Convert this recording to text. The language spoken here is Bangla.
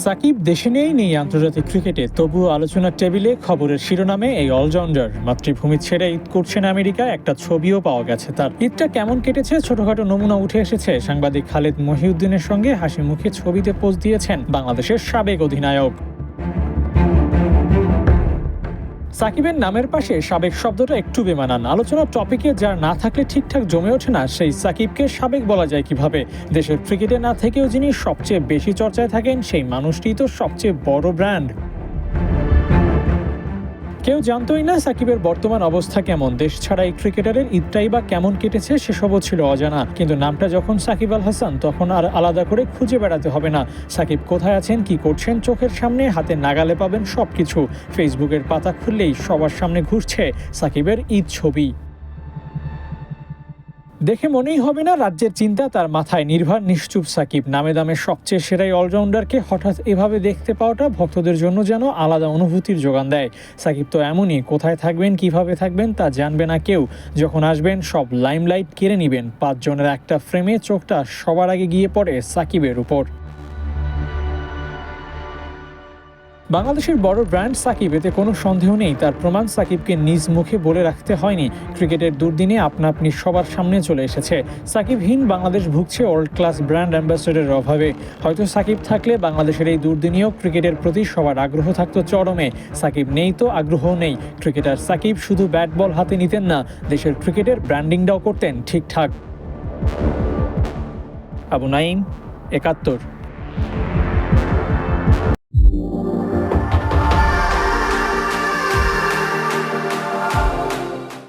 সাকিব দেশে নেই আন্তর্জাতিক ক্রিকেটে, তবুও আলোচনার টেবিলে খবরের শিরোনামে এই অলরাউন্ডার। মাতৃভূমি ছেড়ে ঈদ করছেন আমেরিকায়, একটা ছবিও পাওয়া গেছে তার। ঈদটা কেমন কেটেছে ছোটখাটো নমুনা উঠে এসেছে। সাংবাদিক খালেদ মহিউদ্দিনের সঙ্গে হাসি মুখে ছবিতে পোজ দিয়েছেন বাংলাদেশের সাবেক অধিনায়ক। সাকিবের নামের পাশে সাবেক শব্দটা একটু বেমানান। আলোচনার টপিকে যার না থাকলে ঠিকঠাক জমে ওঠে না, সেই সাকিবকে সাবেক বলা যায় কিভাবে? দেশের ক্রিকেটে না থেকেও যিনি সবচেয়ে বেশি চর্চায় থাকেন, সেই মানুষটিই তো সবচেয়ে বড় ব্র্যান্ড। কেউ জানতোই না সাকিবের বর্তমান অবস্থা কেমন। দেশ ছাড়া এই ক্রিকেটারের ঈদটাই বা কেমন কেটেছে সেসবও ছিল অজানা। কিন্তু নামটা যখন সাকিব আল হাসান, তখন আর আলাদা করে খুঁজে বেড়াতে হবে না। সাকিব কোথায় আছেন, কি করছেন, চোখের সামনে হাতে নাগালে পাবেন সবকিছু। ফেসবুকের পাতা খুললেই সবার সামনে ঘুরছে সাকিবের ঈদ ছবি। দেখে মনেই হবে না রাজ্যের চিন্তা তার মাথায়। নির্ভর নিশ্চুপ সাকিব, নামে দামে সবচেয়ে সেরাই অলরাউন্ডারকে হঠাৎ এভাবে দেখতে পাওয়াটা ভক্তদের জন্য যেন আলাদা অনুভূতির যোগান দেয়। সাকিব তো এমনই, কোথায় থাকবেন, কিভাবে থাকবেন তা জানবে না কেউ। যখন আসবেন সব লাইমলাইট কেড়ে নেবেন। 5 জনের একটা ফ্রেমে চোখটা সবার আগে গিয়ে পড়ে সাকিবের উপর। বাংলাদেশের বড় ব্র্যান্ড সাকিব, এতে কোনো সন্দেহ নেই। তার প্রমাণ সাকিবকে নিজ মুখে বলে রাখতে হয়নি। ক্রিকেটের দুর্দিনে আপনা আপনি সবার সামনে চলে এসেছে। সাকিবহীন বাংলাদেশ ভুগছে ওয়ার্ল্ড ক্লাস ব্র্যান্ড অ্যাম্বাসেডরের অভাবে। হয়তো সাকিব থাকলে বাংলাদেশের এই দুর্দিনেও ক্রিকেটের প্রতি সবার আগ্রহ থাকতো চরমে। সাকিব নেই তো আগ্রহ নেই। ক্রিকেটার সাকিব শুধু ব্যাট বল হাতে নিতেন না, দেশের ক্রিকেটের ব্র্যান্ডিংটাও করতেন ঠিকঠাক। আবু নাইম, ৭১।